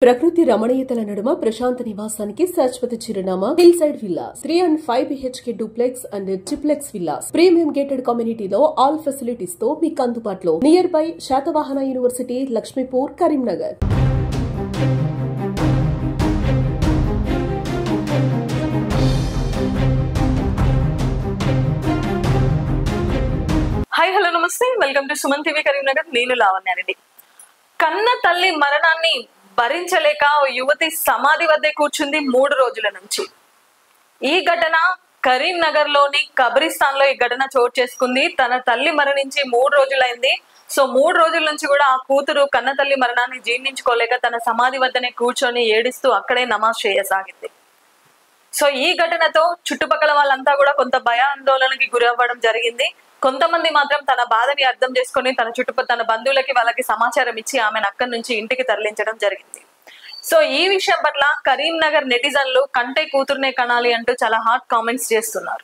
ప్రకృతి రమణీయతల నడుమ ప్రశాంత నివాసానికి శాశ్వత చిరునామా hillside villas 3 and 5 BHK duplex and triplex villas premium gated కమ్యూనిటీలో ఆల్ ఫెసిలిటీస్ తో మీకు అందుబాటులో nearby Satavahana university Lakshmipur Karimnagar. Hi hello నమస్తే, welcome to Suman TV Karimnagar. నేను లావణ్యారెడ్డి. కన్న తల్లి మరణాన్ని భరించలేక యువతి సమాధి వద్దే కూర్చుంది 3 రోజుల నుంచి. ఈ ఘటన కరీంనగర్ లోని కబ్రిస్తాన్ లో ఈ ఘటన చోటు చేసుకుంది. తన తల్లి మరణించి 3 రోజులైంది. సో 3 రోజుల నుంచి కూడా ఆ కూతురు కన్న తల్లి మరణాన్ని జీర్ణించుకోలేక తన సమాధి వద్దనే కూర్చొని ఏడుస్తూ అక్కడే నమాజ్ చేయసాగింది. సో ఈ ఘటనతో చుట్టుపక్కల వాళ్ళంతా కూడా కొంత భయాందోళనకి గురి అవ్వడం జరిగింది. కొంతమంది మాత్రం తన బాధని అర్థం చేసుకుని తన బంధువులకి వాళ్ళకి సమాచారం ఇచ్చి ఆమెను అక్కడి నుంచి ఇంటికి తరలించడం జరిగింది. సో ఈ విషయం పట్ల కరీంనగర్ నెటిజన్లు కంటే కూతుర్నే కనాలి అంటూ చాలా హాట్ కామెంట్స్ చేస్తున్నారు.